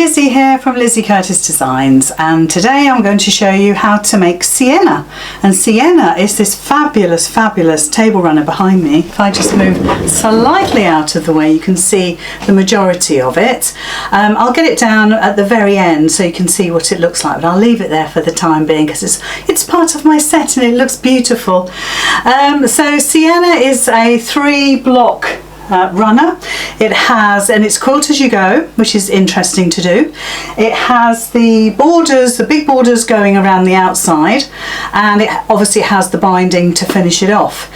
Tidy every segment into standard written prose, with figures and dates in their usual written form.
Lizzie here from Lizzy Curtis Designs, and today I'm going to show you how to make Sienna. And Sienna is this fabulous table runner behind me. If I just move slightly out of the way, you can see the majority of it. I'll get it down at the very end so you can see what it looks like, but I'll leave it there for the time being because it's part of my set and it looks beautiful. So Sienna is a 3-block runner. It has, and it's quilt as you go, which is interesting to do. It has the borders, the big borders going around the outside, and it obviously has the binding to finish it off.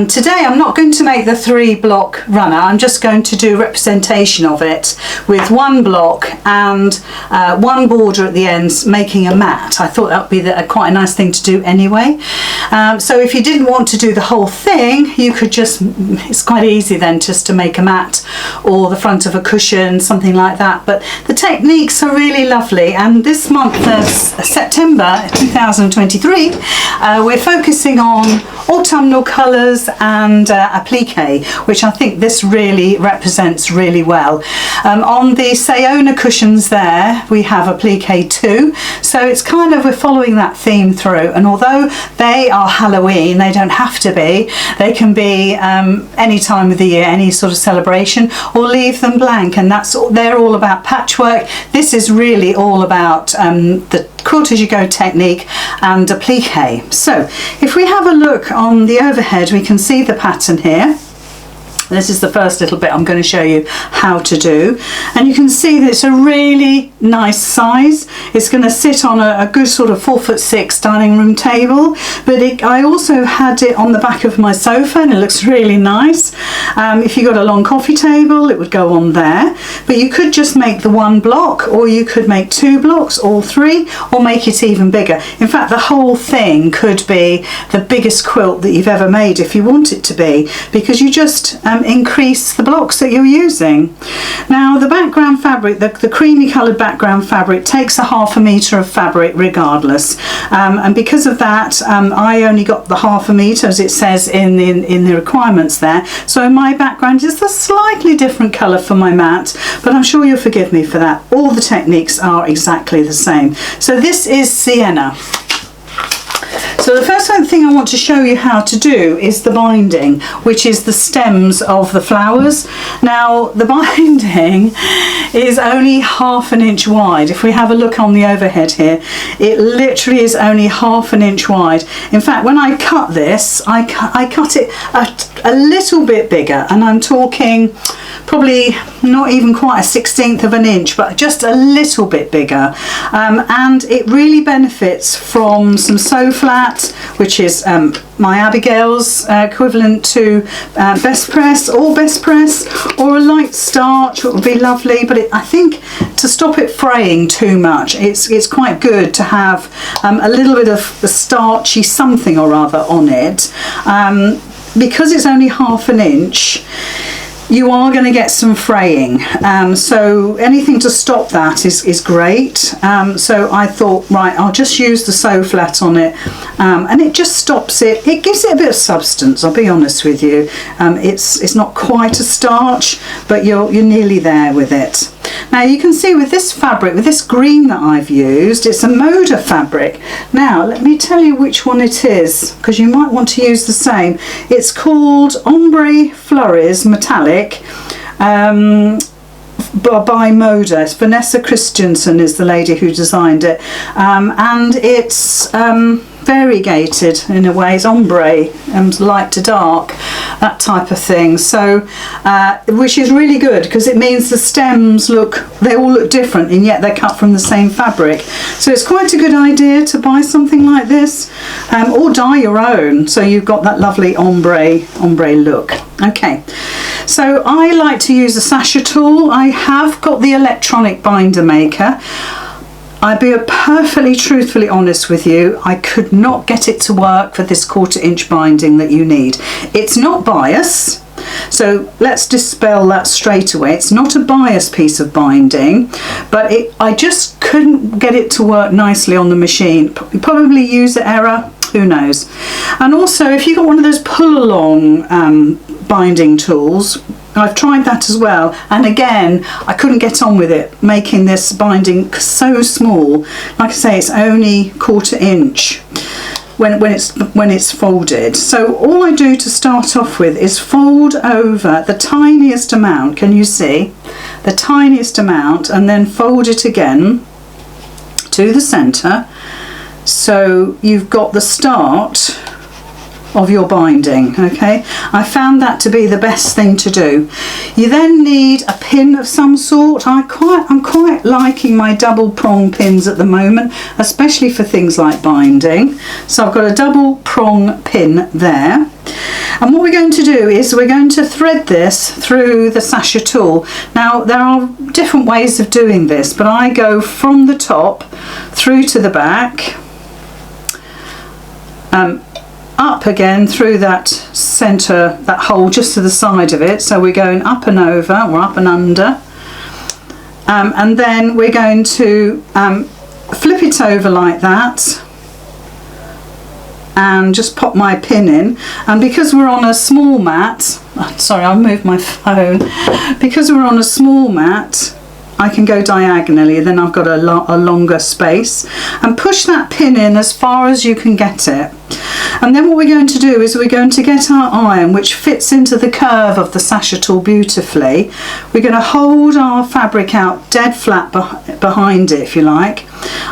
Today I'm not going to make the 3-block runner, I'm just going to do representation of it with 1 block and 1 border at the ends, making a mat. I thought that would be quite a nice thing to do anyway. So if you didn't want to do the whole thing, you could just, it's quite easy then just to make a mat or the front of a cushion, something like that. But the techniques are really lovely, and this month of September 2023 we're focusing on autumnal colours and applique, which I think this really represents really well. On the Sienna cushions there we have applique too, so it's kind of, we're following that theme through, and although they are Halloween, they don't have to be. They can be any time of the year, any sort of celebration, or leave them blank, and they're all about patchwork. This is really all about the quilt as you go technique and applique. So if we have a look on the overhead, we can see the pattern here. This is the first little bit I'm going to show you how to do, and you can see that it's a really nice size. It's going to sit on a good sort of 4'6" dining room table, but I also had it on the back of my sofa and it looks really nice. If you got a long coffee table, it would go on there, but you could just make the 1 block, or you could make 2 blocks, all 3, or make it even bigger. In fact, the whole thing could be the biggest quilt that you've ever made if you want it to be, because you just increase the blocks that you're using. Now the background fabric, the creamy coloured background fabric, takes a ½ metre of fabric regardless, and because of that I only got the ½ metre as it says in the requirements there. So my background is a slightly different colour for my mat, but I'm sure you'll forgive me for that. All the techniques are exactly the same. So this is Sienna. So the first thing I want to show you how to do is the binding, which is the stems of the flowers. Now the binding is only ½ inch wide. If we have a look on the overhead here, it literally is only ½ inch wide. In fact, when I cut this, I cut it a little bit bigger, and I'm talking probably not even quite a 1/16 of an inch, but just a little bit bigger, and it really benefits from some sew flat, which is my Abigail's equivalent to best press, or a light starch. It would be lovely, but I think to stop it fraying too much, it's quite good to have a little bit of the starchy something or other on it. Because it's only ½ an inch, you are going to get some fraying, so anything to stop that is great. So I thought, right, I'll just use the sew flat on it, and it just stops it. It gives it a bit of substance, I'll be honest with you. It's not quite a starch, but you're nearly there with it. Now you can see with this fabric, with this green that I've used, it's a Moda fabric. Now let me tell you which one it is, because you might want to use the same. It's called Ombre Flurries Metallic by Moda. It's Vanessa Christensen is the lady who designed it, and it's variegated in a way. It's ombre and light to dark, that type of thing. So which is really good, because it means the stems they all look different, and yet they're cut from the same fabric. So it's quite a good idea to buy something like this, or dye your own, so you've got that lovely ombre look. Okay, so I like to use a sasha tool. I have got the electronic binder maker. I'll be perfectly truthfully honest with you, I could not get it to work for this 1/4 inch binding that you need. It's not bias, so let's dispel that straight away. It's not a bias piece of binding, but I just couldn't get it to work nicely on the machine. Probably user error, who knows. And also, if you've got one of those pull along binding tools, I've tried that as well, and again I couldn't get on with it, making this binding so small. Like I say, it's only 1/4 inch when it's folded. So all I do to start off with is fold over the tiniest amount, can you see? The tiniest amount, and then fold it again to the centre, so you've got the start of your binding. Okay, I found that to be the best thing to do. You then need a pin of some sort. I'm quite liking my double prong pins at the moment, especially for things like binding. So I've got a double prong pin there. And what we're going to do is we're going to thread this through the sasha tool. Now there are different ways of doing this, but I go from the top through to the back, up again through that centre, that hole just to the side of it. So we're going up and over, or up and under, and then we're going to flip it over like that and just pop my pin in. And because we're on a small mat, sorry, I'll move my phone, because we're on a small mat, I can go diagonally, then I've got a longer space, and push that pin in as far as you can get it. And then what we're going to do is we're going to get our iron, which fits into the curve of the sasha tool beautifully. We're going to hold our fabric out dead flat behind it, if you like.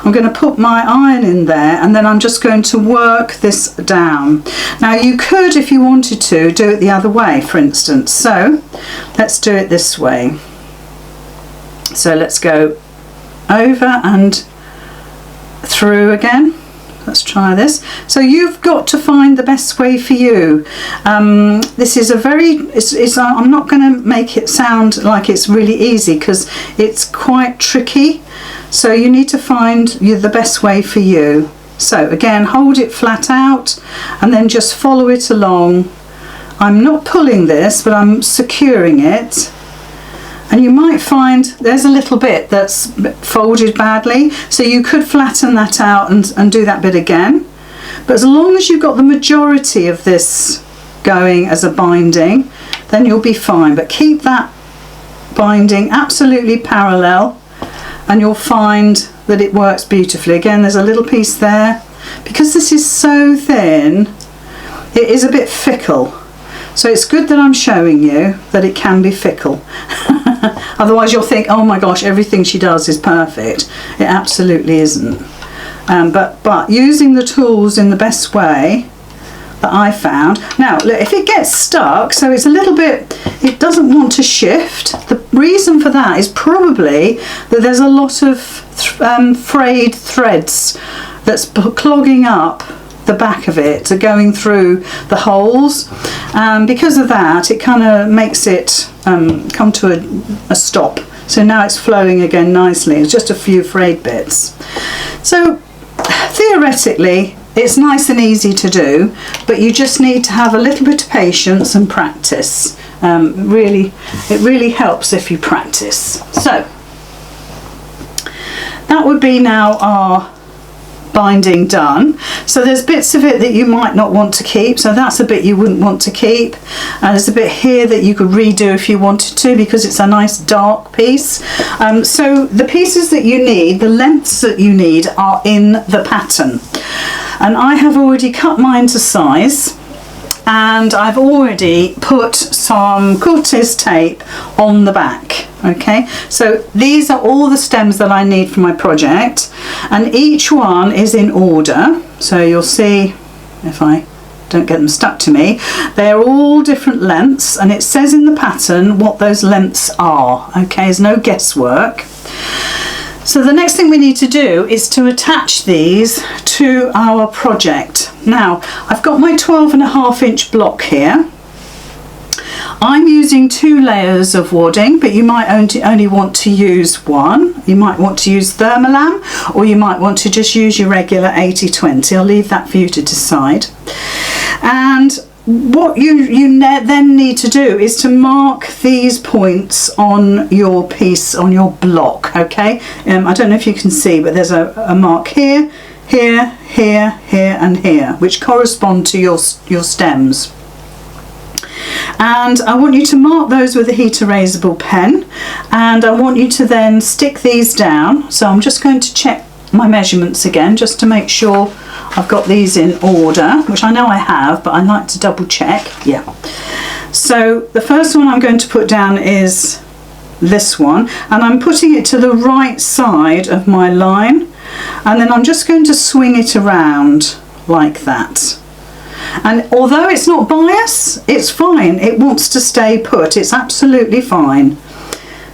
I'm going to put my iron in there, and then I'm just going to work this down. Now you could, if you wanted to, do it the other way, for instance. So let's do it this way. So let's go over and through again. Let's try this. So you've got to find the best way for you. This is a very, I'm not going to make it sound like it's really easy, because it's quite tricky. So you need to find the best way for you. So again, hold it flat out and then just follow it along. I'm not pulling this, but I'm securing it. And you might find there's a little bit that's folded badly, so you could flatten that out and do that bit again. But as long as you've got the majority of this going as a binding, then you'll be fine. But keep that binding absolutely parallel, and you'll find that it works beautifully. Again, there's a little piece there. Because this is so thin, it is a bit fickle. So it's good that I'm showing you that it can be fickle. Otherwise you'll think, oh my gosh, everything she does is perfect. It absolutely isn't. But using the tools in the best way that I found. Now look, if it gets stuck, so it's a little bit, it doesn't want to shift. The reason for that is probably that there's a lot of frayed threads that's clogging up the back of it, going through the holes. Because of that, it kind of makes it come to a stop. So now it's flowing again nicely. It's just a few frayed bits. So theoretically it's nice and easy to do, but you just need to have a little bit of patience and practice. It really helps if you practice. So that would be now our binding done. So there's bits of it that you might not want to keep, so that's a bit you wouldn't want to keep, and there's a bit here that you could redo if you wanted to, because it's a nice dark piece. So the pieces that you need, the lengths that you need, are in the pattern, and I have already cut mine to size, and I've already put some quilter's tape on the back. Okay, so these are all the stems that I need for my project, and each one is in order. So you'll see, if I don't get them stuck to me, they're all different lengths, and it says in the pattern what those lengths are. Okay, there's no guesswork. So the next thing we need to do is to attach these to our project. Now I've got my 12.5 inch block here. I'm using 2 layers of wadding, but you might only want to use one. You might want to use Thermolam, or you might want to just use your regular 80/20. I'll leave that for you to decide. And what you then need to do is to mark these points on your piece, on your block. Okay, I don't know if you can see, but there's a mark here, here, here, here and here, which correspond to your stems. And I want you to mark those with a heat erasable pen, and I want you to then stick these down. So I'm just going to check my measurements again just to make sure I've got these in order, which I know I have, but I like to double check. Yeah. So the first one I'm going to put down is this one, and I'm putting it to the right side of my line, and then I'm just going to swing it around like that. And although it's not bias, it's fine. It wants to stay put. It's absolutely fine.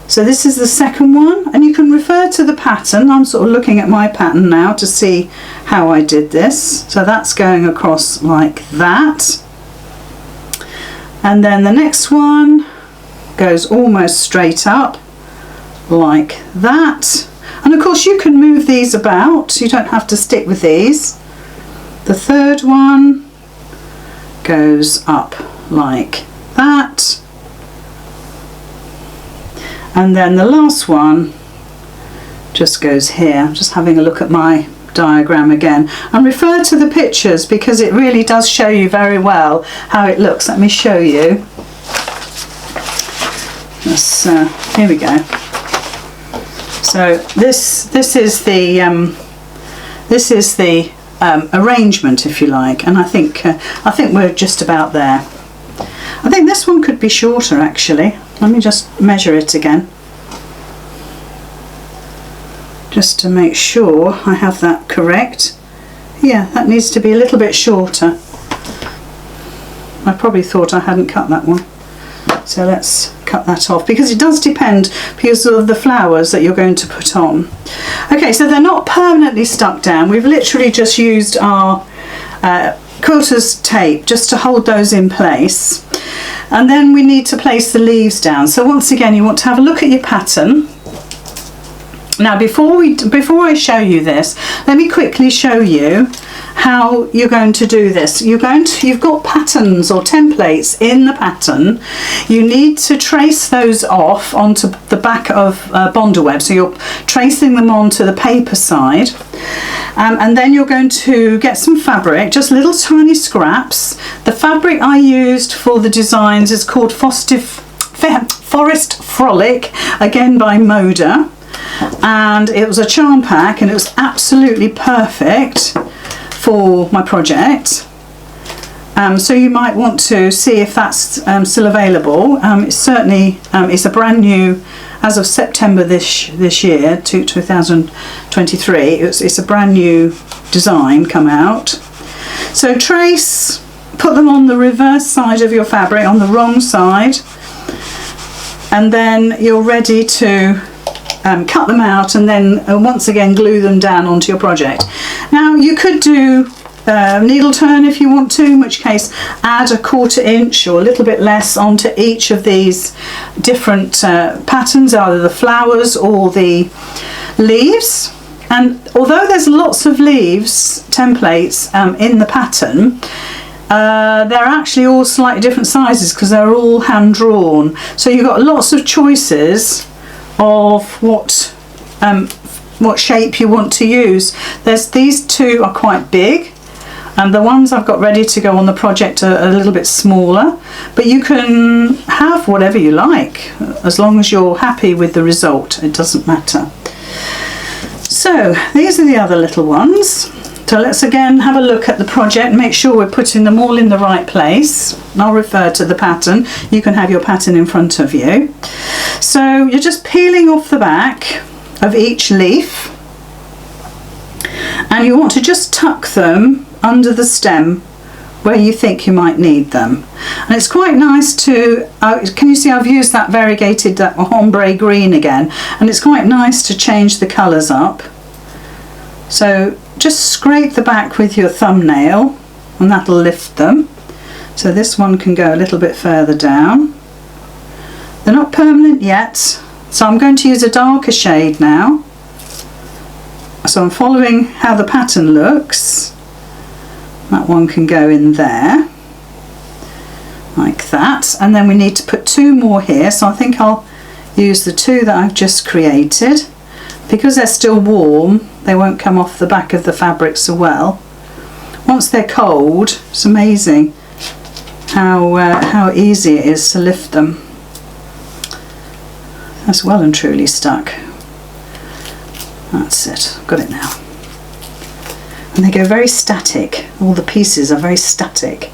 So this is the second one, and you can refer to the pattern. I'm sort of looking at my pattern now to see how I did this. So that's going across like that. And then the next one goes almost straight up like that. And of course you can move these about. You don't have to stick with these. The third one goes up like that, and then the last one just goes here. I'm just having a look at my diagram again, and refer to the pictures because it really does show you very well how it looks. Let me show you. Here we go. So this is the arrangement, if you like, and I think we're just about there. I think this one could be shorter actually. Let me just measure it again, just to make sure I have that correct. Yeah, that needs to be a little bit shorter. I probably thought I hadn't cut that one, so let's cut that off because it does depend because of the flowers that you're going to put on. Okay, so they're not permanently stuck down. We've literally just used our quilter's tape just to hold those in place, and then we need to place the leaves down. So once again, you want to have a look at your pattern. Now before I show you this, let me quickly show you how you're going to do this. You've got patterns or templates in the pattern. You need to trace those off onto the back of Bonder web. So you're tracing them onto the paper side, and then you're going to get some fabric, just little tiny scraps. The fabric I used for the designs is called Forest Frolic, again by Moda, and it was a charm pack, and it was absolutely perfect for my project. So you might want to see if that's still available. It's certainly it's a brand new, as of September this year, 2023. It's a brand new design come out. So trace, put them on the reverse side of your fabric, on the wrong side, and then you're ready to cut them out, and then once again glue them down onto your project. Now you could do needle turn if you want to, in which case add a 1/4 inch or a little bit less onto each of these different patterns, either the flowers or the leaves. And although there's lots of leaves templates in the pattern, they're actually all slightly different sizes because they're all hand drawn. So you've got lots of choices of what shape you want to use. These two are quite big, and the ones I've got ready to go on the project are a little bit smaller, but you can have whatever you like as long as you're happy with the result. It doesn't matter. So these are the other little ones. So let's again have a look at the project and make sure we're putting them all in the right place. I'll refer to the pattern. You can have your pattern in front of you. So you're just peeling off the back of each leaf, and you want to just tuck them under the stem where you think you might need them. And it's quite nice to, can you see I've used that variegated ombre green again, and it's quite nice to change the colours up. So just scrape the back with your thumbnail and that'll lift them. So this one can go a little bit further down. They're not permanent yet, so I'm going to use a darker shade now. So I'm following how the pattern looks. That one can go in there like that, and then we need to put 2 more here, so I think I'll use the 2 that I've just created. Because they're still warm, they won't come off the back of the fabric so well. Once they're cold, it's amazing how easy it is to lift them. That's well and truly stuck. That's it, I've got it now. And they go very static. All the pieces are very static.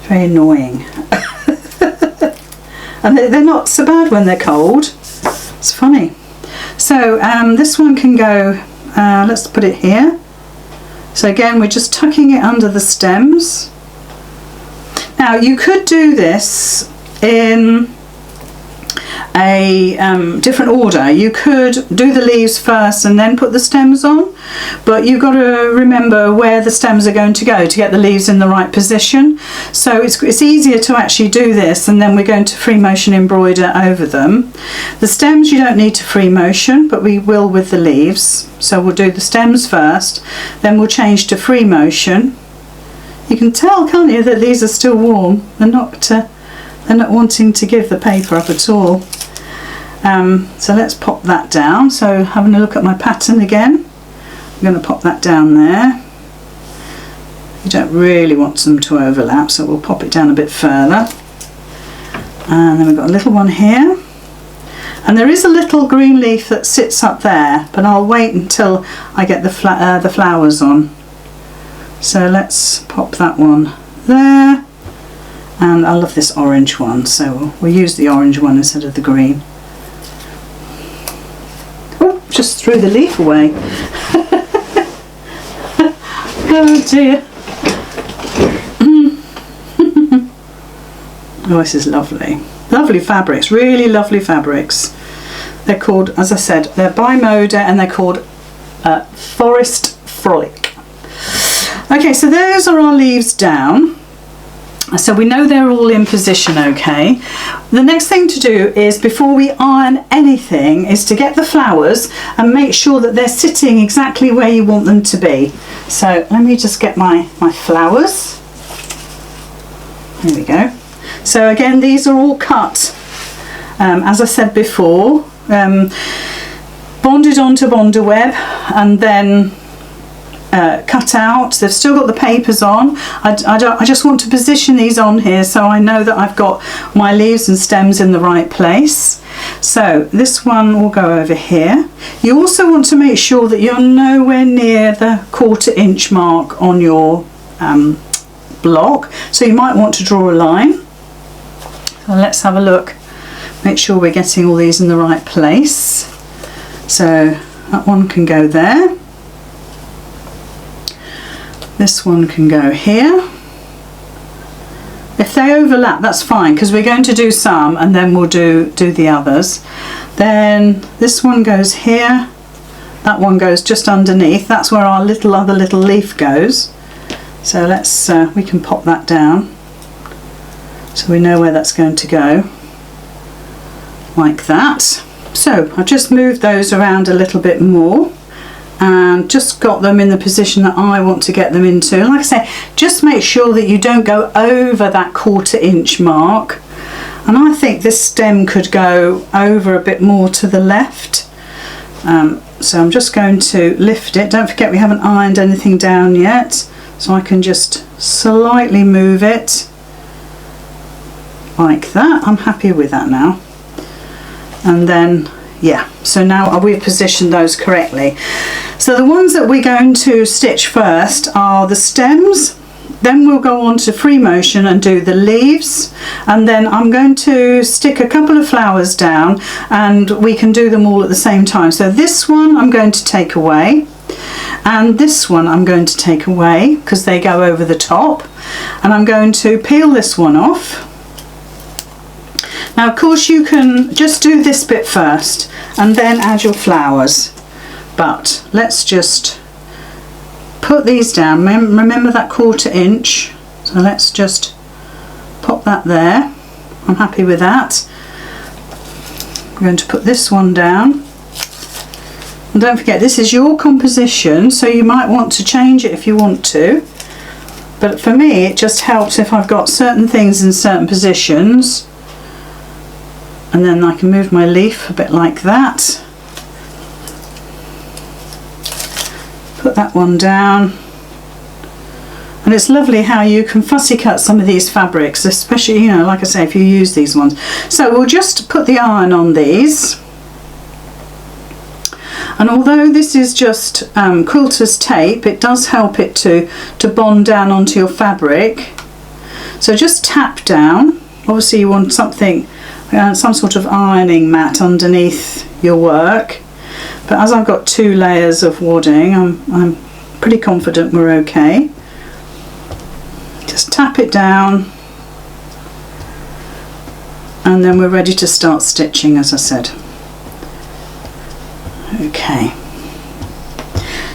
Very annoying. And they're not so bad when they're cold. It's funny. So this one can go, let's put it here. So again, we're just tucking it under the stems. Now you could do this in a different order. You could do the leaves first and then put the stems on, but you've got to remember where the stems are going to go to get the leaves in the right position. So it's easier to actually do this, and then we're going to free motion embroider over them. The stems you don't need to free motion, but we will with the leaves. So we'll do the stems first, then we'll change to free motion. You can tell, can't you, that these are still warm. They're not wanting to give the paper up at all. So let's pop that down. So having a look at my pattern again, I'm going to pop that down there. You don't really want them to overlap, so we'll pop it down a bit further. And then we've got a little one here. And there is a little green leaf that sits up there, but I'll wait until I get the flowers on. So let's pop that one there. And I love this orange one, so we'll use the orange one instead of the green. Oh, just threw the leaf away. Oh dear. Oh, this is lovely. Lovely fabrics, really lovely fabrics. They're called, as I said, they're bimodal and they're called Forest Frolic. Okay, so those are our leaves down. So we know they're all in position okay. The next thing to do is, before we iron anything, is to get the flowers and make sure that they're sitting exactly where you want them to be. So let me just get my flowers. Here we go. So again, these are all cut, as I said before, bonded onto bonder web and then cut out. They've still got the papers on. I just want to position these on here so I know that I've got my leaves and stems in the right place. So this one will go over here. You also want to make sure that you're nowhere near the 1/4 inch mark on your block, so you might want to draw a line. So let's have a look, make sure we're getting all these in the right place. So that one can go there. This one can go here. If they overlap, that's fine, because we're going to do some and then we'll do the others. Then this one goes here. That one goes just underneath. That's where our other little leaf goes. So let's we can pop that down so we know where that's going to go, like that. So I've just moved those around a little bit more and just got them in the position that I want to get them into. And like I say, just make sure that you don't go over that 1/4 inch mark. And I think this stem could go over a bit more to the left. So I'm just going to lift it. Don't forget we haven't ironed anything down yet, so I can just slightly move it like that. I'm happy with that now. And then yeah, so now we've positioned those correctly. So the ones that we're going to stitch first are the stems, then we'll go on to free motion and do the leaves, and then I'm going to stick a couple of flowers down and we can do them all at the same time. So this one I'm going to take away, and this one I'm going to take away because they go over the top, and I'm going to peel this one off. Now of course you can just do this bit first and then add your flowers, but let's just put these down. Remember that 1/4 inch, so let's just pop that there. I'm happy with that. I'm going to put this one down, and don't forget this is your composition, so you might want to change it if you want to, but for me it just helps if I've got certain things in certain positions. And then I can move my leaf a bit like that. Put that one down. And it's lovely how you can fussy cut some of these fabrics, especially, you know, like I say, if you use these ones. So we'll just put the iron on these. And although this is just quilter's tape, it does help it to bond down onto your fabric. So just tap down. Obviously you want something, some sort of ironing mat underneath your work. But as I've got 2 layers of wadding, I'm pretty confident we're okay. Just tap it down. And then we're ready to start stitching, as I said. Okay.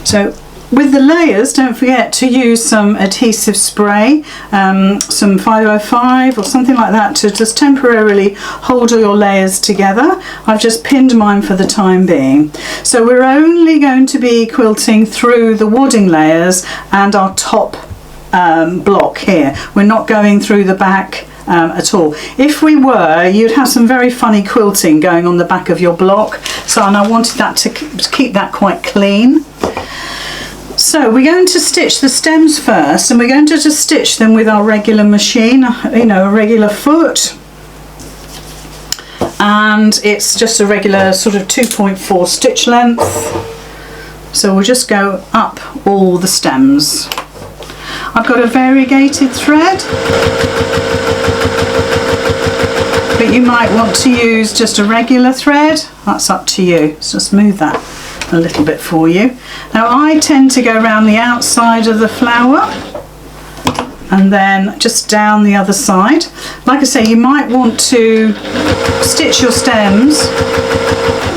So with the layers, don't forget to use some adhesive spray, some 505 or something like that, to just temporarily hold all your layers together. I've just pinned mine for the time being. So we're only going to be quilting through the wadding layers and our top block here. We're not going through the back at all. If we were, you'd have some very funny quilting going on the back of your block, and I wanted that to keep that quite clean. So we're going to stitch the stems first, and we're going to just stitch them with our regular machine, you know, a regular foot, and it's just a regular sort of 2.4 stitch length. So we'll just go up all the stems. I've got a variegated thread, but you might want to use just a regular thread. That's up to you. Let's just move that a little bit for you. Now I tend to go around the outside of the flower and then just down the other side. Like I say, you might want to stitch your stems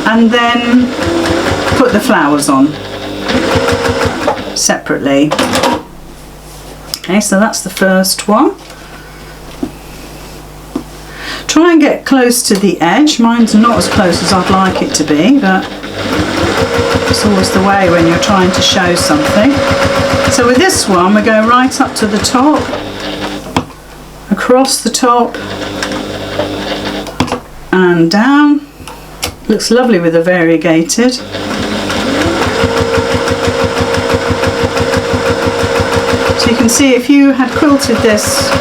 and then put the flowers on separately. Okay, so that's the first one. Try and get close to the edge. Mine's not as close as I'd like it to be, but it's always the way when you're trying to show something. So with this one, we go right up to the top, across the top, and down. Looks lovely with the variegated. So you can see if you had quilted this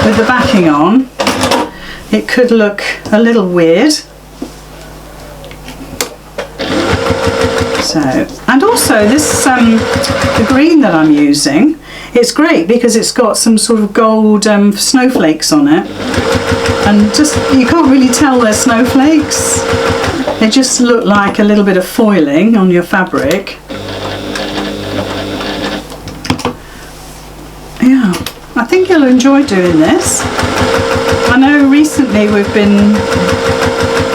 with the backing on, it could look a little weird. So, and also this, the green that I'm using, it's great because it's got some sort of gold snowflakes on it, and just, you can't really tell they're snowflakes. They just look like a little bit of foiling on your fabric. Yeah, I think you'll enjoy doing this. I know recently we've been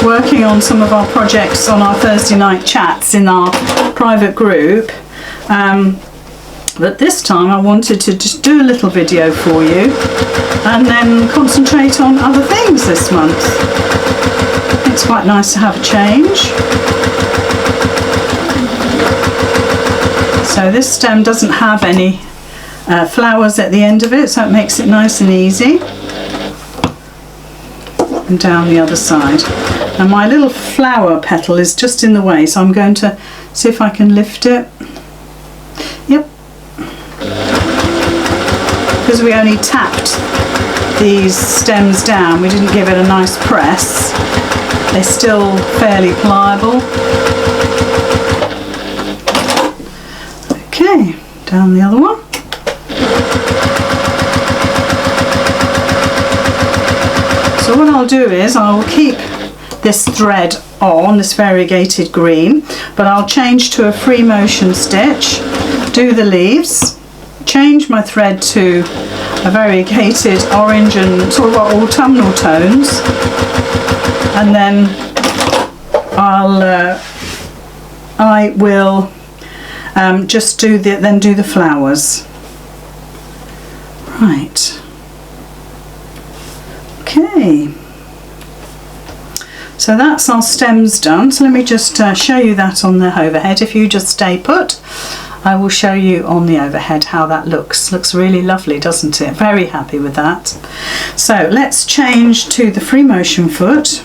working on some of our projects on our Thursday night chats in our private group, but this time I wanted to just do a little video for you and then concentrate on other things this month. It's quite nice to have a change. So this stem doesn't have any flowers at the end of it, so it makes it nice and easy. And down the other side. And my little flower petal is just in the way, so I'm going to see if I can lift it. Yep. Because we only tapped these stems down, we didn't give it a nice press. They're still fairly pliable. Okay, down the other one. So what I'll do is I'll keep this thread on, this variegated green, but I'll change to a free motion stitch, do the leaves, change my thread to a variegated orange and sort of autumnal tones, and then I will just do the flowers. Right. Okay, so that's our stems done. So let me just show you that on the overhead. If you just stay put, I will show you on the overhead how that looks. Looks really lovely, doesn't it? Very happy with that. So let's change to the free motion foot.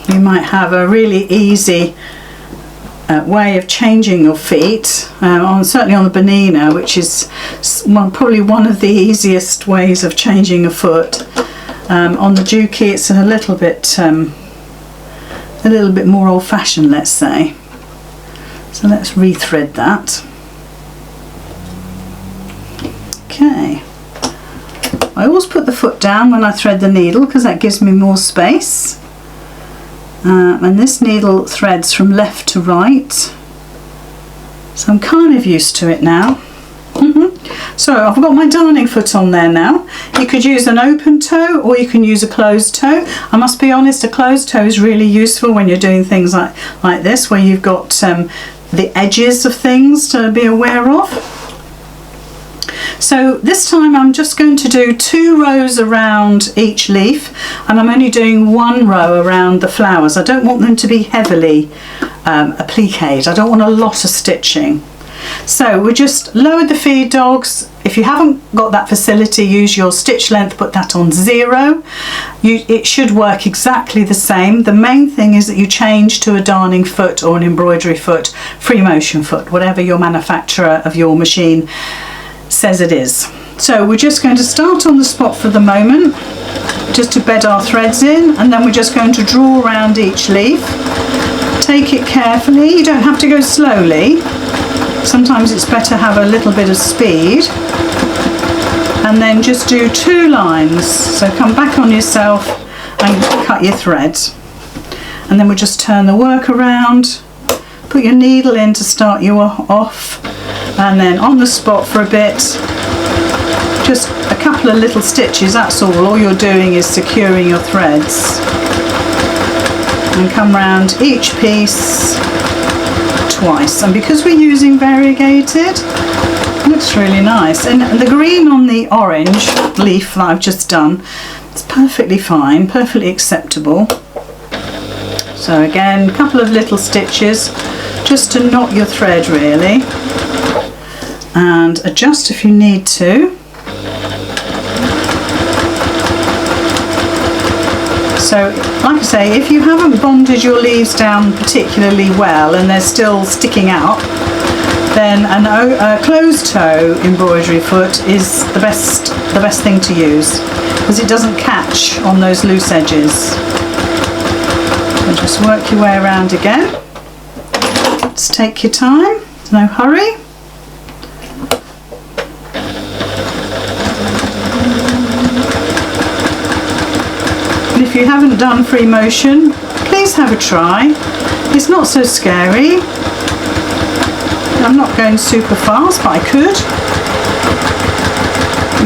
You might have a really easy way of changing your feet, certainly on the Bernina, which is probably one of the easiest ways of changing a foot. On the Juki it's a little bit more old-fashioned, let's say. So let's rethread that. Okay. I always put the foot down when I thread the needle because that gives me more space. And this needle threads from left to right, so I'm kind of used to it now. So I've got my darning foot on there now. You could use an open toe or you can use a closed toe. I must be honest, a closed toe is really useful when you're doing things like this, where you've got the edges of things to be aware of. So this time I'm just going to do 2 rows around each leaf, and I'm only doing 1 row around the flowers. I don't want them to be heavily appliqued. I don't want a lot of stitching. So we just lowered the feed dogs. If you haven't got that facility, use your stitch length, put that on 0. It should work exactly the same. The main thing is that you change to a darning foot or an embroidery foot, free motion foot, whatever your manufacturer of your machine says it is. So we're just going to start on the spot for the moment, just to bed our threads in, and then we're just going to draw around each leaf. Take it carefully. You don't have to go slowly. Sometimes it's better to have a little bit of speed. And then just do 2 lines. So come back on yourself and cut your threads. And then we'll just turn the work around. Put your needle in to start you off. And then on the spot for a bit, just a couple of little stitches, that's all you're doing is securing your threads. And come round each piece twice, and because we're using variegated, it looks really nice. And the green on the orange leaf that I've just done, it's perfectly fine, perfectly acceptable. So again, a couple of little stitches just to knot your thread really, and adjust if you need to. So like I say, if you haven't bonded your leaves down particularly well and they're still sticking out, then a closed toe embroidery foot is the best thing to use, because it doesn't catch on those loose edges. So just work your way around again. Just take your time, no hurry. If you haven't done free motion, please have a try. It's not so scary. I'm not going super fast, but I could.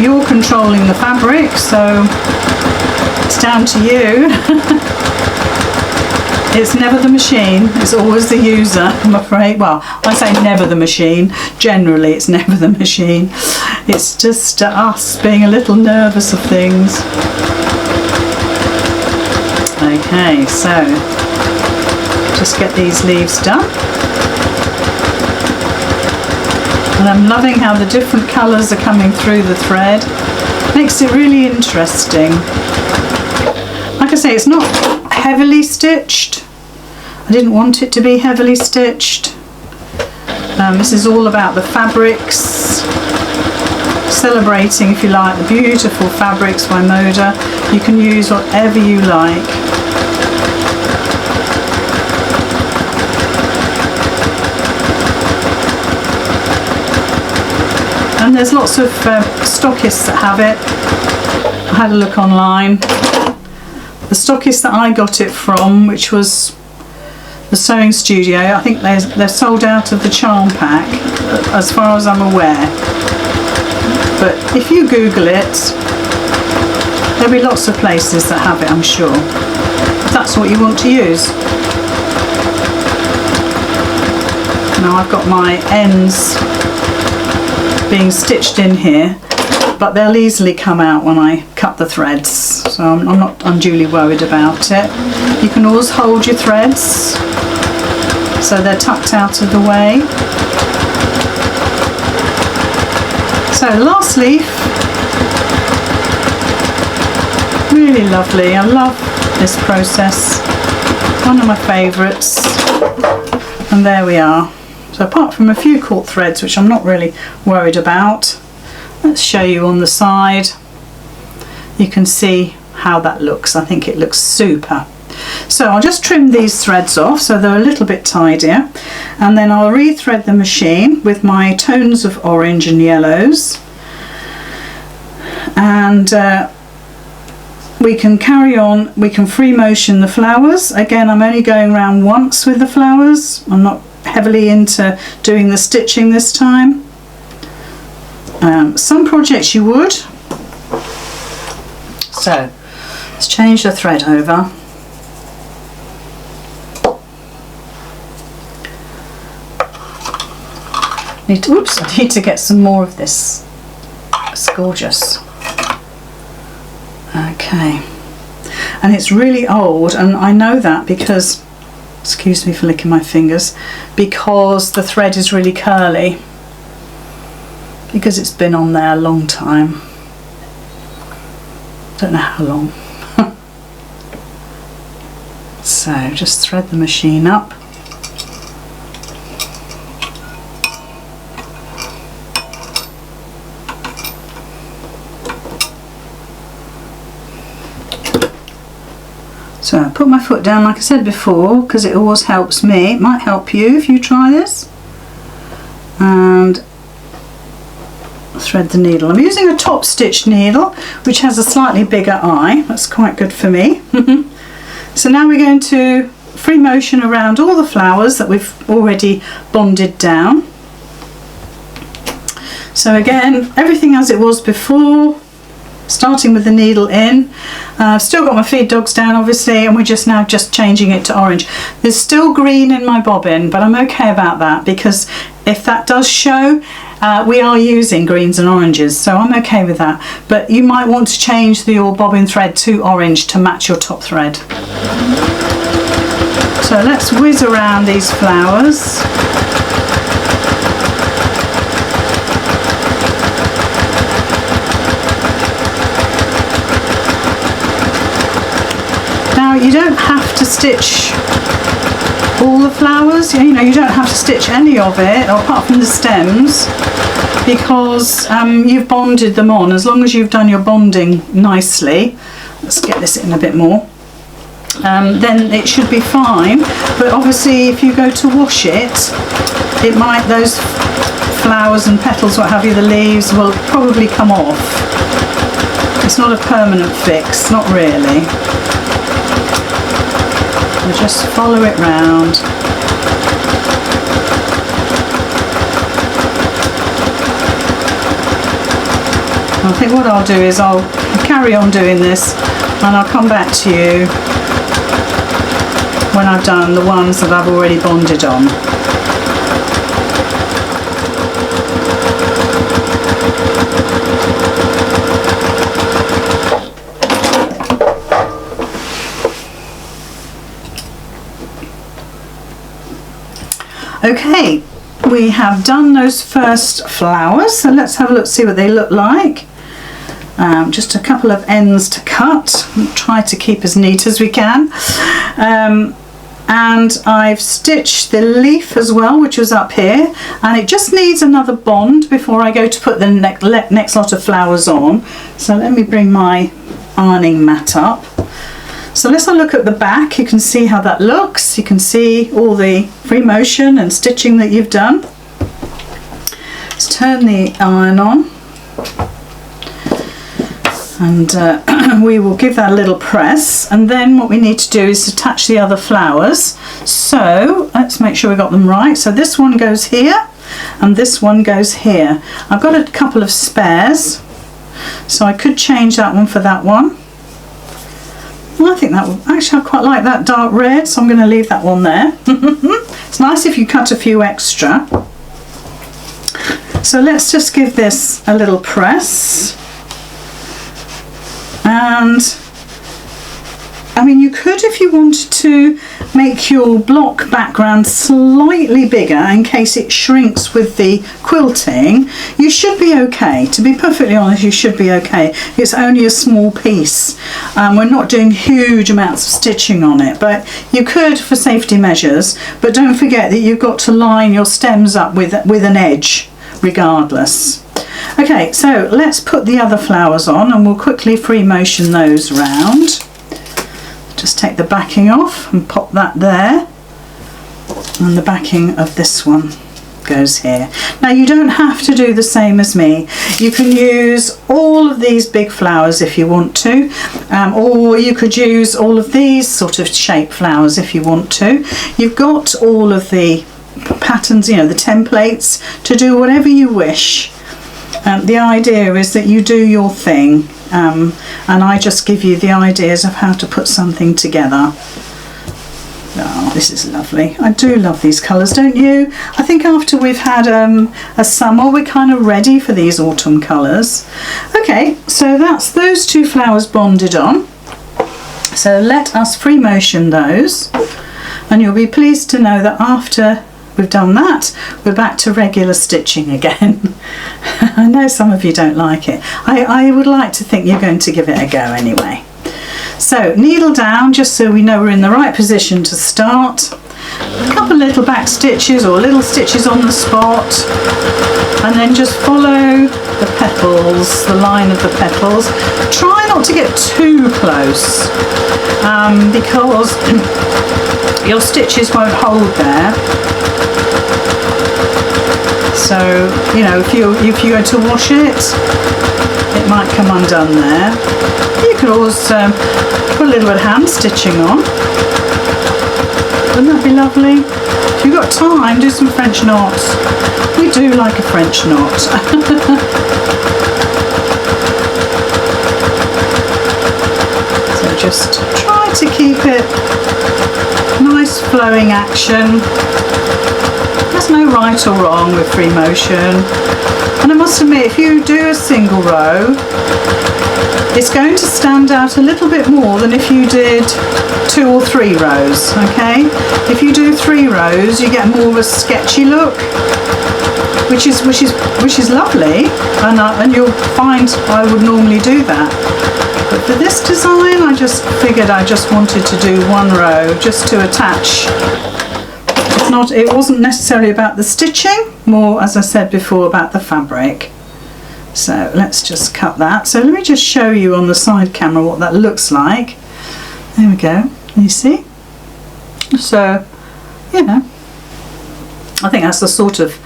You're controlling the fabric, so it's down to you. It's never the machine, it's always the user, I'm afraid. Well, I say never the machine. Generally, it's never the machine. It's just us being a little nervous of things. Okay, so just get these leaves done. And I'm loving how the different colours are coming through the thread. Makes it really interesting. Like I say, it's not heavily stitched. I didn't want it to be heavily stitched. This is all about the fabrics. Celebrating, if you like, the beautiful fabrics by Moda. You can use whatever you like. And there's lots of stockists that have it. I had a look online. The stockist that I got it from, which was the Sewing Studio, I think they're sold out of the charm pack, as far as I'm aware. But if you Google it, there'll be lots of places that have it, I'm sure, if that's what you want to use. Now I've got my ends being stitched in here, but they'll easily come out when I cut the threads, so I'm not unduly worried about it. You can always hold your threads so they're tucked out of the way. So last leaf, really lovely. I love this process, one of my favourites. And there we are. So apart from a few caught threads, which I'm not really worried about, let's show you on the side. You can see how that looks. I think it looks super. So I'll just trim these threads off so they're a little bit tidier, and then I'll rethread the machine with my tones of orange and yellows, and we can carry on. We can free motion the flowers. Again, I'm only going around once with the flowers. I'm not heavily into doing the stitching this time. Some projects you would. So let's change the thread over. Oops, I need to get some more of this. It's gorgeous. Okay, and it's really old, and I know that because, excuse me for licking my fingers, because the thread is really curly, because it's been on there a long time. Don't know how long. So just thread the machine up. So I put my foot down like I said before, because it always helps me. It might help you if you try this. And thread the needle. I'm using a top stitch needle which has a slightly bigger eye. That's quite good for me. So now we're going to free motion around all the flowers that we've already bonded down. So again, everything as it was before, starting with the needle in. I've still got my feed dogs down obviously, and we're just now changing it to orange. There's still green in my bobbin, but I'm okay about that, because if that does show, we are using greens and oranges, so I'm okay with that. But you might want to change your bobbin thread to orange to match your top thread. So let's whiz around these flowers. Now you don't have to stitch all the flowers, you know, you don't have to stitch any of it apart from the stems, because you've bonded them on. As long as you've done your bonding nicely, let's get this in a bit more, then it should be fine. But obviously if you go to wash it, those flowers and petals, what have you, the leaves will probably come off. It's not a permanent fix, not really. We'll just follow it round. I think what I'll do is I'll carry on doing this, and I'll come back to you when I've done the ones that I've already bonded on. Okay, we have done those first flowers, so let's have a look, see what they look like. Just a couple of ends to cut. We'll try to keep as neat as we can. And I've stitched the leaf as well, which was up here, and it just needs another bond before I go to put the next lot of flowers on. So let me bring my ironing mat up. So let's have a look at the back. You can see how that looks. You can see all the free motion and stitching that you've done. Let's turn the iron on, and we will give that a little press, and then what we need to do is attach the other flowers. So let's make sure we got them right. So this one goes here and this one goes here. I've got a couple of spares, so I could change that one for that one. Well, I think that will, actually I quite like that dark red, so I'm going to leave that one there. It's nice if you cut a few extra. So let's just give this a little press. And I mean, you could, if you wanted to, make your block background slightly bigger in case it shrinks with the quilting, you should be okay. To be perfectly honest, you should be okay. It's only a small piece. We're not doing huge amounts of stitching on it, but you could for safety measures. But don't forget that you've got to line your stems up with an edge regardless. Okay, so let's put the other flowers on and we'll quickly free motion those round. Just take the backing off and pop that there, and the backing of this one goes here. Now you don't have to do the same as me. You can use all of these big flowers if you want to, or you could use all of these sort of shaped flowers if you want to. You've got all of the patterns, you know, the templates to do whatever you wish. The idea is that you do your thing, and I just give you the ideas of how to put something together. Oh, this is lovely. I do love these colours, don't you? I think after we've had a summer, we're kind of ready for these autumn colours. Okay, so that's those two flowers bonded on. So let us free motion those, and you'll be pleased to know that after we've done that, we're back to regular stitching again. I know some of you don't like it. I would like to think you're going to give it a go anyway. So needle down, just so we know we're in the right position to start. A couple little back stitches or little stitches on the spot, and then just follow the petals, the line of the petals. Try not to get too close, because your stitches won't hold there. So, you know, if you go to wash it, it might come undone there. You could always put a little bit of hand stitching on. Wouldn't that be lovely? If you've got time, do some French knots. We do like a French knot. So just try to keep it nice flowing action. There's no right or wrong with free motion, and I must admit, if you do a single row, it's going to stand out a little bit more than if you did 2 or 3 rows. Okay, if you do 3 rows, you get more of a sketchy look, which is lovely, and you'll find I would normally do that. But for this design, I just figured I just wanted to do 1 row just to attach. It wasn't necessarily about the stitching, more, as I said before, about the fabric. So let's just cut that. So let me just show you on the side camera what that looks like. There we go. Can you see? So, you know, I think that's the sort of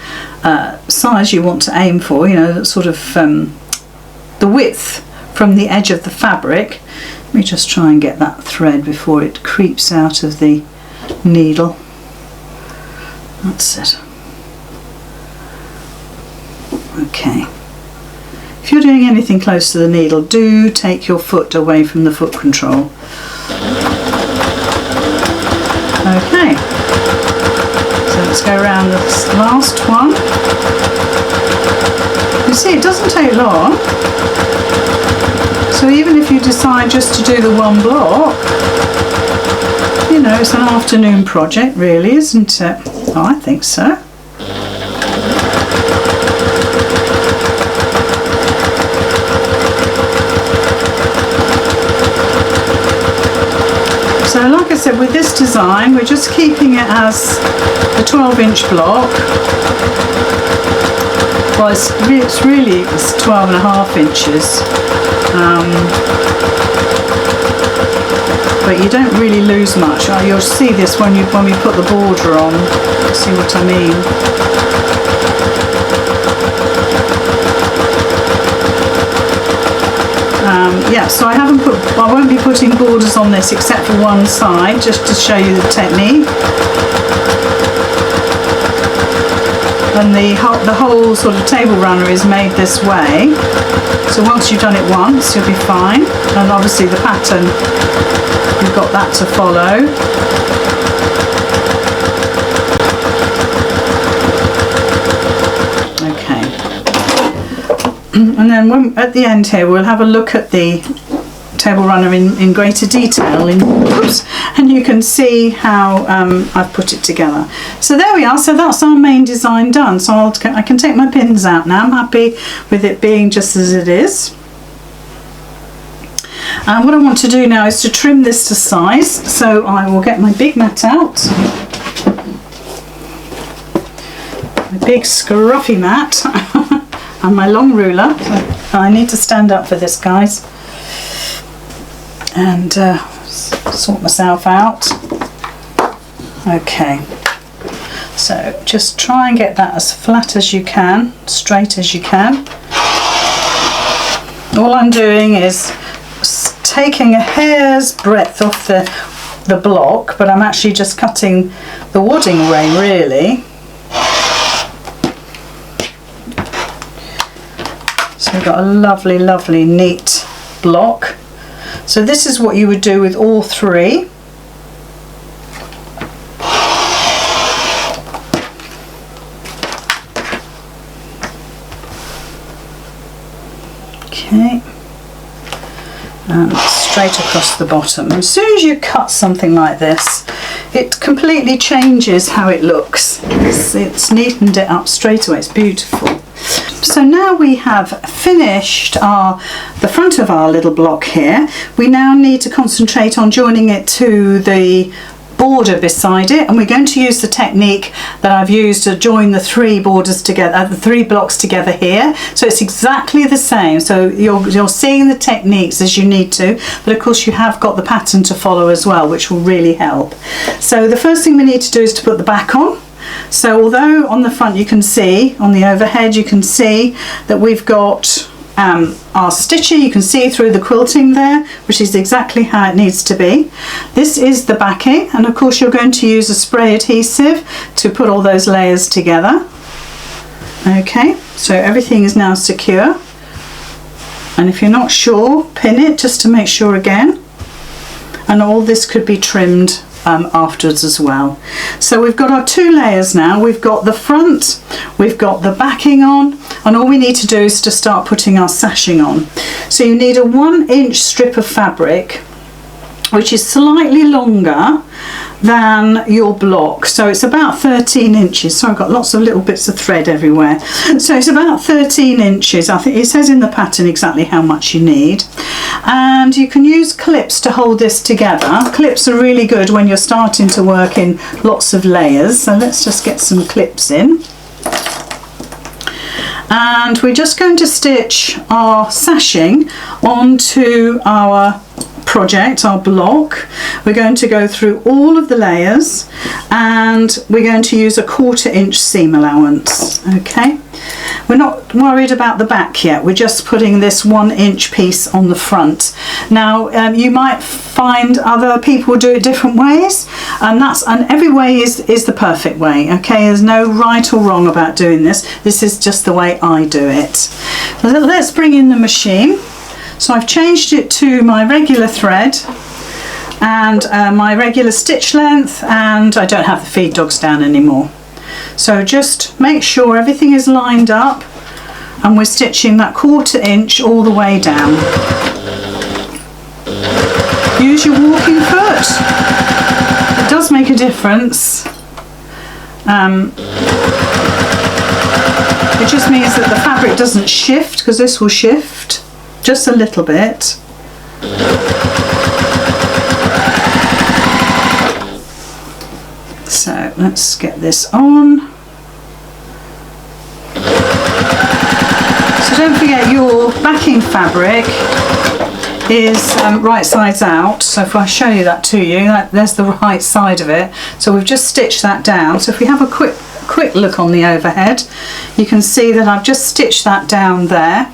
size you want to aim for, you know, sort of the width from the edge of the fabric. Let me just try and get that thread before it creeps out of the needle. That's it. Okay. If you're doing anything close to the needle, do take your foot away from the foot control. Okay. So let's go around this last one. You see, it doesn't take long. So even if you decide just to do the 1 block, you know, it's an afternoon project really, isn't it? Oh, I think so. So like I said, with this design, we're just keeping it as a 12-inch block. Well, it's 12.5 inches. But you don't really lose much. You'll see this when we put the border on. See what I mean? Yeah, so I won't be putting borders on this except for one side, just to show you the technique. And the whole sort of table runner is made this way. So once you've done it once, you'll be fine. And obviously the pattern, you've got that to follow. Okay. And then at the end here, we'll have a look at the table runner in greater detail and you can see how I've put it together. So there we are. So that's our main design done. So I can take my pins out now. I'm happy with it being just as it is. And what I want to do now is to trim this to size. So I will get my big mat out, my big scruffy mat, and my long ruler. So I need to stand up for this, guys, and sort myself out. Okay, so just try and get that as flat as you can, straight as you can. All I'm doing is taking a hair's breadth off the block, but I'm actually just cutting the wadding away, really. So we've got a lovely, lovely, neat block. So this is what you would do with all three. Okay. And straight across the bottom. As soon as you cut something like this, it completely changes how it looks. It's neatened it up straight away. It's beautiful. So now we have finished the front of our little block here. We now need to concentrate on joining it to the border beside it, and we're going to use the technique that I've used to join the three borders together, the three blocks together here. So it's exactly the same. So you're seeing the techniques as you need to, but of course you have got the pattern to follow as well, which will really help. So the first thing we need to do is to put the back on. So although on the front you can see, on the overhead you can see that we've got our stitching, you can see through the quilting there, which is exactly how it needs to be. This is the backing, and of course you're going to use a spray adhesive to put all those layers together. Okay, so everything is now secure, and if you're not sure, pin it just to make sure again, and all this could be trimmed afterwards as well. So we've got our two layers now. We've got the front, we've got the backing on, and all we need to do is to start putting our sashing on. So you need a 1-inch strip of fabric, which is slightly longer than your block. So it's about 13 inches. So I've got lots of little bits of thread everywhere. So it's about 13 inches. I think it says in the pattern exactly how much you need. And you can use clips to hold this together. Clips are really good when you're starting to work in lots of layers. So let's just get some clips in. And we're just going to stitch our sashing onto our project, our block. We're going to go through all of the layers, and we're going to use a 1/4 inch seam allowance. Okay, we're not worried about the back yet. We're just putting this 1-inch piece on the front. Now you might find other people do it different ways, and every way is the perfect way. Okay, there's no right or wrong about doing this. This is just the way I do it. So let's bring in the machine. So I've changed it to my regular thread and my regular stitch length, and I don't have the feed dogs down anymore. So just make sure everything is lined up, and we're stitching that 1/4 inch all the way down. Use your walking foot. It does make a difference. It just means that the fabric doesn't shift, because this will shift just a little bit. So let's get this on. So don't forget your backing fabric is right sides out. So if I show you that to you, there's the right side of it. So we've just stitched that down. So if we have a quick look on the overhead, you can see that I've just stitched that down there.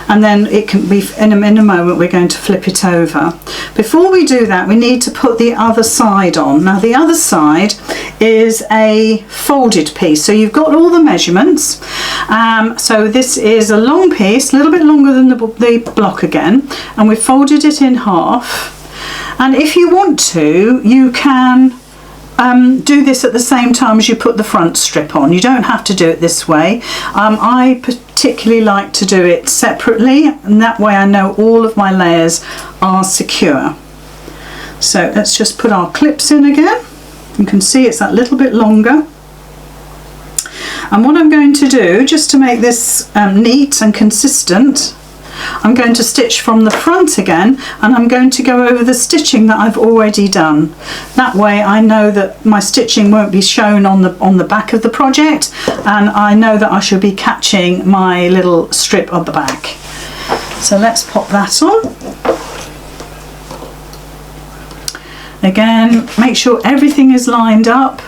And then it can be, in a moment we're going to flip it over. Before we do that, we need to put the other side on. Now the other side is a folded piece, so you've got all the measurements. So this is a long piece, a little bit longer than the block again, and we've folded it in half. And if you want to, you can do this at the same time as you put the front strip on. You don't have to do it this way. I particularly like to do it separately, and that way I know all of my layers are secure. So let's just put our clips in again. You can see it's that little bit longer. And what I'm going to do, just to make this neat and consistent, I'm going to stitch from the front again, and I'm going to go over the stitching that I've already done. That way I know that my stitching won't be shown on the back of the project, and I know that I should be catching my little strip on the back. So let's pop that on. Again, make sure everything is lined up.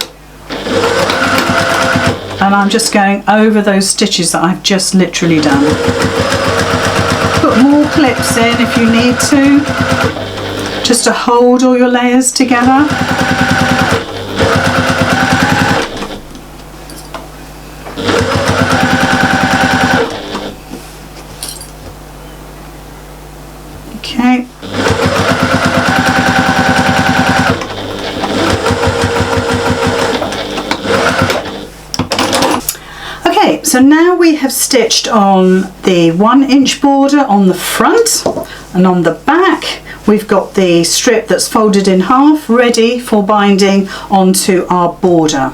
And I'm just going over those stitches that I've just literally done. Put more clips in if you need to, just to hold all your layers together. Okay. So now we have stitched on the 1-inch border on the front, and on the back we've got the strip that's folded in half ready for binding onto our border.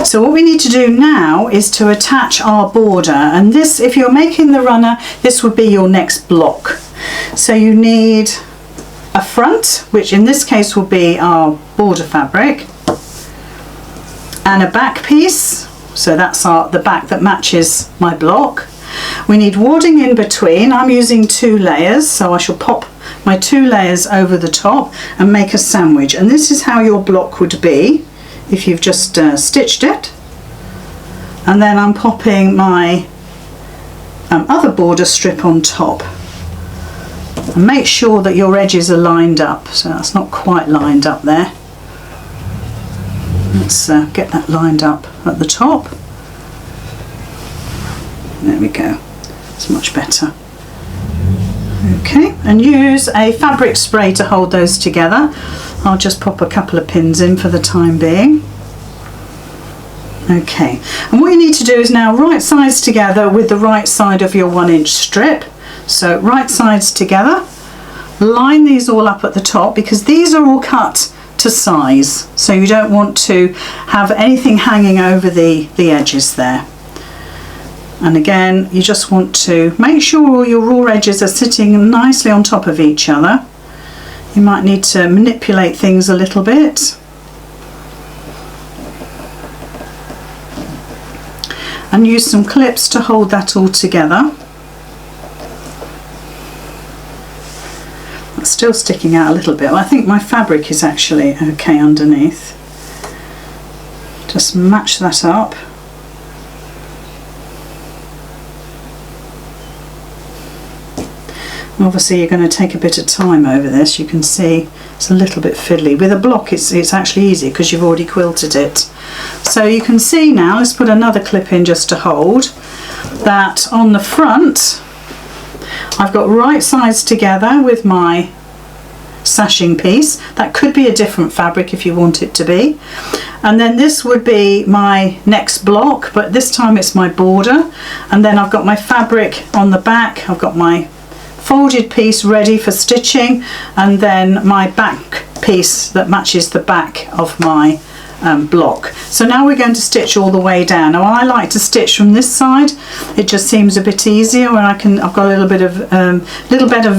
So what we need to do now is to attach our border, and this, if you're making the runner, this would be your next block. So you need a front, which in this case will be our border fabric, and a back piece. So that's the back that matches my block. We need wadding in between. I'm using 2 layers, so I shall pop my 2 layers over the top and make a sandwich. And this is how your block would be if you've just stitched it. And then I'm popping my other border strip on top. And make sure that your edges are lined up. So that's not quite lined up there. Let's get that lined up at the top. There we go, it's much better. Okay, and use a fabric spray to hold those together. I'll just pop a couple of pins in for the time being. Okay, and what you need to do is now right sides together with the right side of your 1-inch strip. So right sides together, line these all up at the top, because these are all cut to size, so you don't want to have anything hanging over the edges there. And again, you just want to make sure all your raw edges are sitting nicely on top of each other. You might need to manipulate things a little bit. And use some clips to hold that all together. It's still sticking out a little bit. I think my fabric is actually okay underneath. Just match that up. Obviously you're going to take a bit of time over this. You can see it's a little bit fiddly. With a block it's actually easy because you've already quilted it. So you can see now, let's put another clip in just to hold, that on the front I've got right sides together with my sashing piece. That could be a different fabric if you want it to be. And then this would be my next block, but this time it's my border. And then I've got my fabric on the back. I've got my folded piece ready for stitching, and then my back piece that matches the back of my block. So now we're going to stitch all the way down. Now I like to stitch from this side. It just seems a bit easier when I've got a little bit of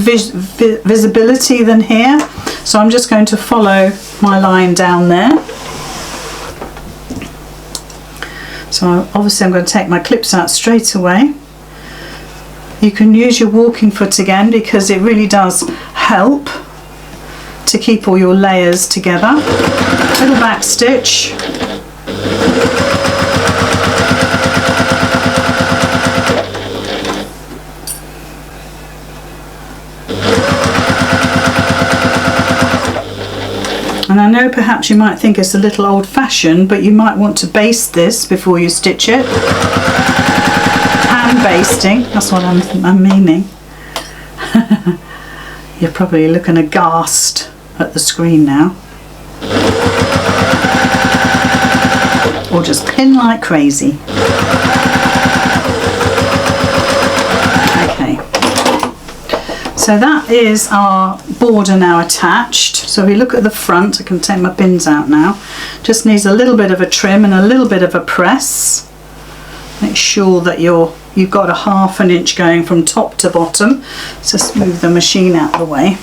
visibility than here. So I'm just going to follow my line down there. So obviously I'm going to take my clips out straight away. You can use your walking foot again because it really does help to keep all your layers together. Little back stitch. And I know perhaps you might think it's a little old-fashioned, but you might want to baste this before you stitch it. Hand basting, that's what I'm meaning. You're probably looking aghast at the screen now. Or just pin like crazy. Okay, so that is our border now attached. So if we look at the front, I can take my pins out now. Just needs a little bit of a trim and a little bit of a press. Make sure that you've got a 1/2 inch going from top to bottom. So move the machine out of the way.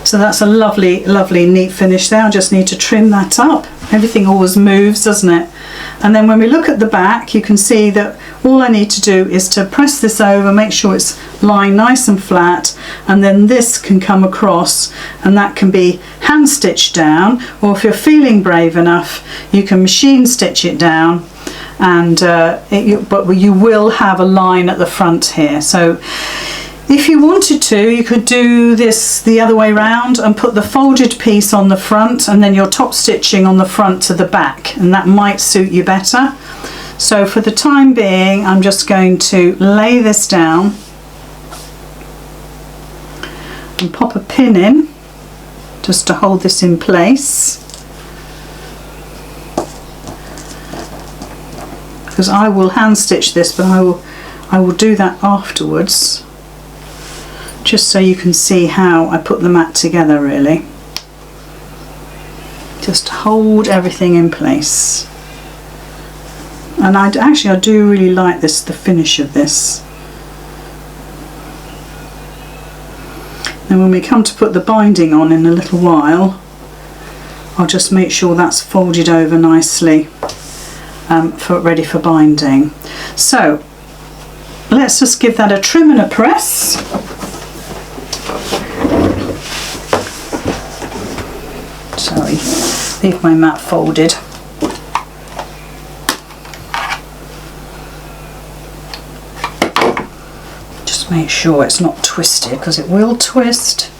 So that's a lovely, lovely, neat finish there. I just need to trim that up. Everything always moves, doesn't it? And then when we look at the back, you can see that all I need to do is to press this over, make sure it's lying nice and flat, and then this can come across, and that can be hand stitched down, or if you're feeling brave enough, you can machine stitch it down. And but you will have a line at the front here. So if you wanted to, you could do this the other way round and put the folded piece on the front and then your top stitching on the front to the back, and that might suit you better. So for the time being, I'm just going to lay this down and pop a pin in just to hold this in place, because I will hand stitch this, but I will do that afterwards, just so you can see how I put the mat together really. Just hold everything in place. And I do really like this, the finish of this. And when we come to put the binding on in a little while, I'll just make sure that's folded over nicely, ready for binding. So let's just give that a trim and a press. Sorry, leave my mat folded. Just make sure it's not twisted, because it will twist.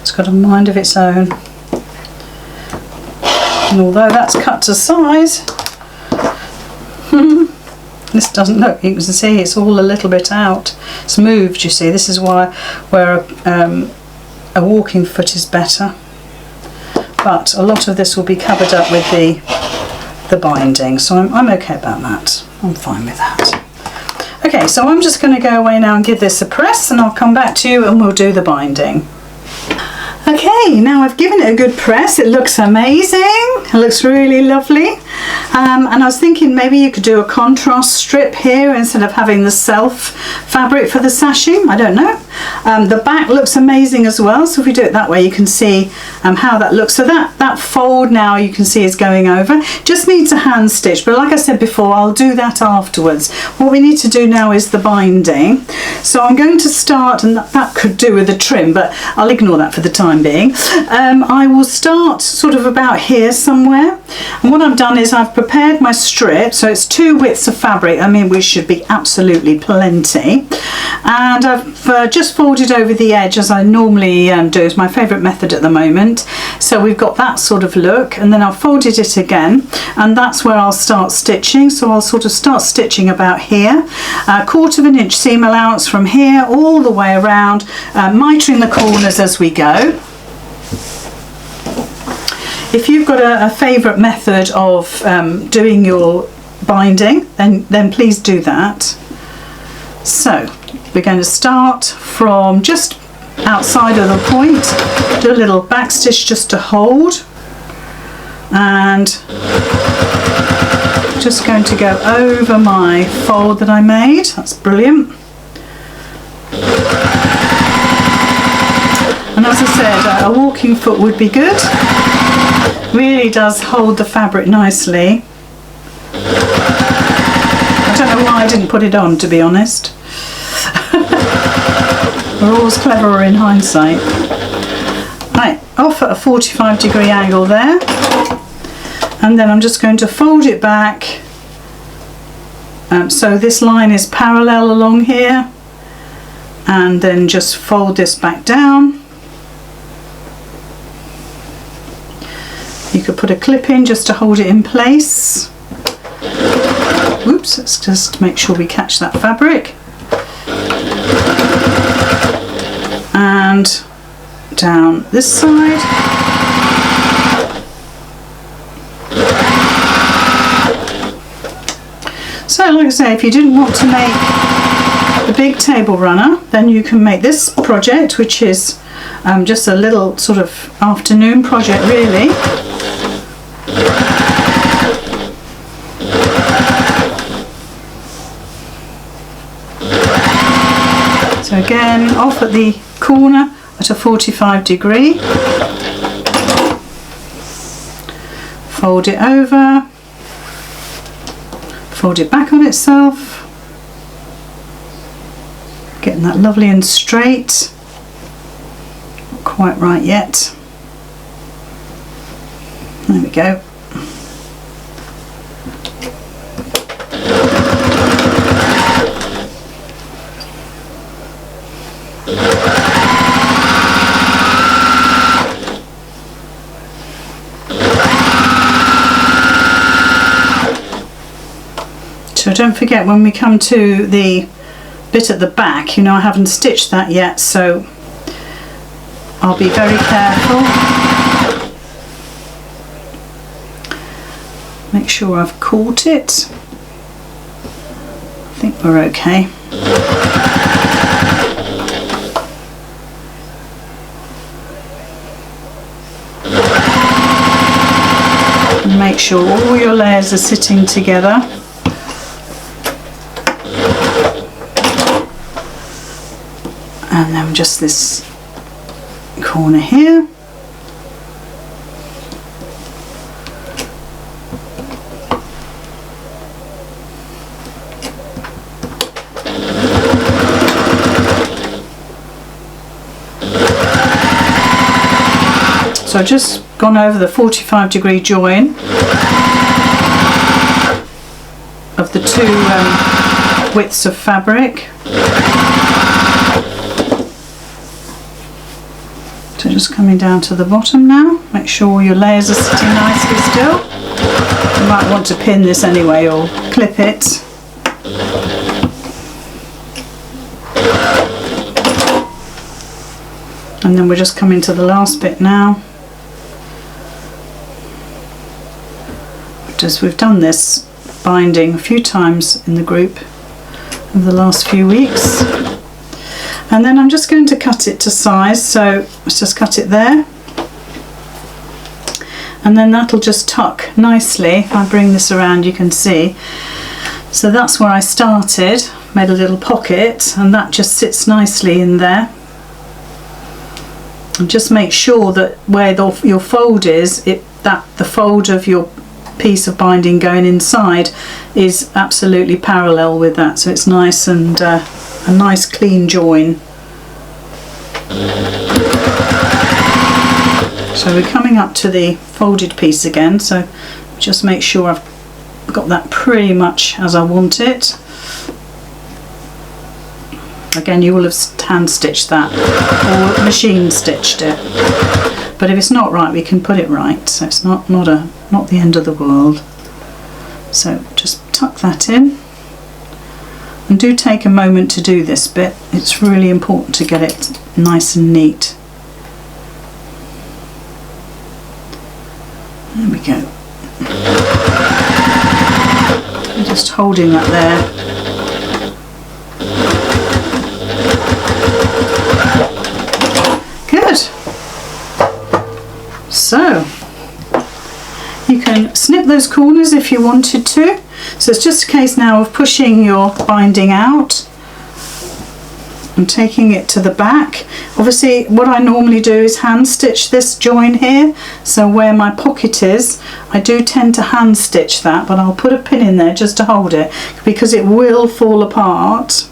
It's got a mind of its own. And although that's cut to size, this doesn't look, you can see it's all a little bit out. It's moved, you see. This is where a walking foot is better. But a lot of this will be covered up with the binding, so I'm okay about that. I'm fine with that. Okay, so I'm just going to go away now and give this a press, and I'll come back to you and we'll do the binding. Okay, now I've given it a good press. It looks amazing. It looks really lovely. And I was thinking maybe you could do a contrast strip here instead of having the self fabric for the sashing. I don't know. The back looks amazing as well. So if we do it that way, you can see how that looks. So that fold now you can see is going over. Just needs a hand stitch. But like I said before, I'll do that afterwards. What we need to do now is the binding. So I'm going to start, and that could do with the trim, but I'll ignore that for the time being. I will start sort of about here somewhere, and what I've done is I've prepared my strip, so it's 2 widths of fabric, I mean which should be absolutely plenty, and I've just folded over the edge as I normally do. It's my favourite method at the moment. So we've got that sort of look, and then I've folded it again, and that's where I'll start stitching. So I'll sort of start stitching about here, 1/4 inch seam allowance from here all the way around, mitering the corners as we go. If you've got a favourite method of doing your binding, then please do that. So we're going to start from just outside of the point, do a little back stitch just to hold, and just going to go over my fold that I made. That's brilliant. And as I said, a walking foot would be good. Really does hold the fabric nicely. I don't know why I didn't put it on, to be honest. We're always cleverer in hindsight. Right, off at a 45-degree angle there, and then I'm just going to fold it back, so this line is parallel along here, and then just fold this back down. You could put a clip in just to hold it in place. Oops, let's just make sure we catch that fabric. And down this side. So like I say, if you didn't want to make the big table runner, then you can make this project, which is just a little sort of afternoon project really. So again, off at the corner at a 45 degree. Fold it over, fold it back on itself, getting that lovely and straight. Not quite right yet. There we go. So don't forget, when we come to the bit at the back, you know, I haven't stitched that yet, so I'll be very careful. Make sure I've caught it. I think we're okay. And make sure all your layers are sitting together. And then just this corner here. So I've just gone over the 45 degree join of the two widths of fabric. So just coming down to the bottom now, make sure all your layers are sitting nicely still. You might want to pin this anyway or clip it. And then we're just coming to the last bit now. Just we've done this binding a few times in the group over the last few weeks. And then I'm just going to cut it to size, so let's just cut it there. And then that'll just tuck nicely. If I bring this around, you can see. So that's where I started, made a little pocket, and that just sits nicely in there. And just make sure that where your fold is, that the fold of your piece of binding going inside is absolutely parallel with that, so it's nice and a nice clean join. So we're coming up to the folded piece again, so just make sure I've got that pretty much as I want it. Again, you will have hand stitched that or machine stitched it, but if it's not right, we can put it right, so it's not the end of the world. So just tuck that in, and do take a moment to do this bit. It's really important to get it nice and neat. There we go. I'm just holding that there. Good. So you can snip those corners if you wanted to. So it's just a case now of pushing your binding out and taking it to the back. Obviously what I normally do is hand stitch this join here, so where my pocket is I do tend to hand stitch that, but I'll put a pin in there just to hold it because it will fall apart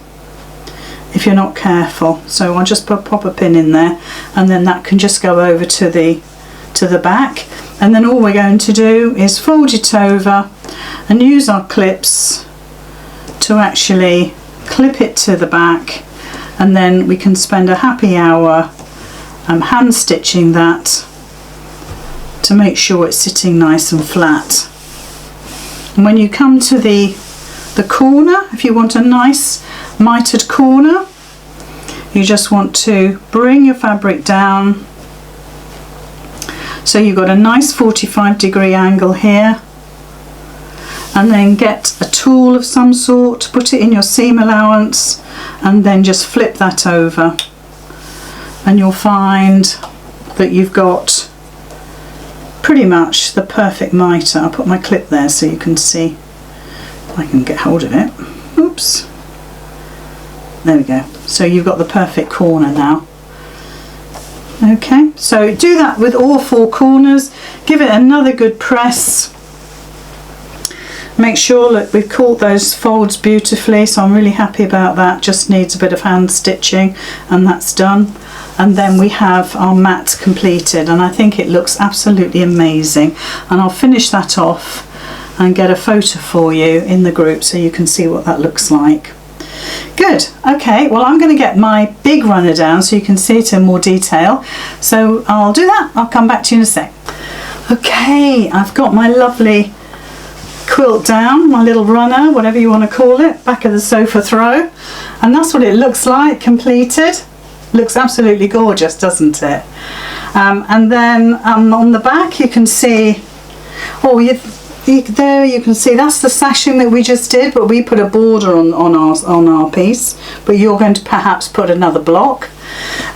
if you're not careful. So I'll just pop a pin in there, and then that can just go over to the back, and then all we're going to do is fold it over and use our clips to actually clip it to the back, and then we can spend a happy hour hand stitching that to make sure it's sitting nice and flat. And when you come to the corner, if you want a nice mitered corner, you just want to bring your fabric down so you've got a nice 45 degree angle here, and then get a tool of some sort, put it in your seam allowance, and then just flip that over. and you'll find that you've got pretty much the perfect mitre. I'll put my clip there so you can see if I can get hold of it. Oops. There we go. So you've got the perfect corner now. Okay, so do that with all 4 corners. Give it another good press. Make sure, look, we've caught those folds beautifully, so I'm really happy about that. Just needs a bit of hand stitching and that's done. And then we have our mat completed, and I think it looks absolutely amazing. And I'll finish that off and get a photo for you in the group so you can see what that looks like. Good. Okay, well, I'm going to get my big runner down so you can see it in more detail. So I'll do that. I'll come back to you in a sec. Okay, I've got my lovely quilt down, my little runner, whatever you want to call it, back of the sofa throw. And that's what it looks like completed. Looks absolutely gorgeous, doesn't it? And then on the back you can see, there you can see that's the sashing that we just did, but we put a border on our piece, but you're going to perhaps put another block.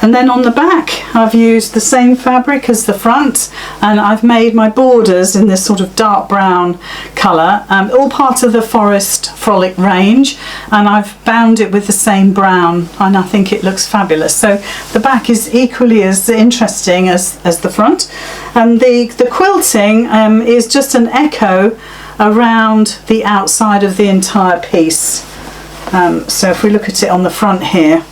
And then on the back I've used the same fabric as the front, and I've made my borders in this sort of dark brown colour, all part of the Forest Frolic range, and I've bound it with the same brown, and I think it looks fabulous. So the back is equally as interesting as the front, and the quilting is just an echo around the outside of the entire piece. So if we look at it on the front here,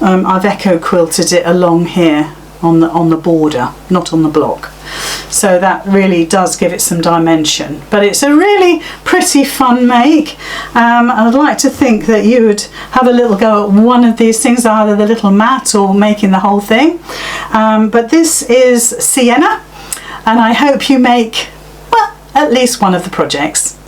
I've echo quilted it along here on the border, not on the block. So that really does give it some dimension. But it's a really pretty fun make. I'd like to think that you would have a little go at one of these things, either the little mat or making the whole thing. But this is Sienna, and I hope you make, well, at least one of the projects.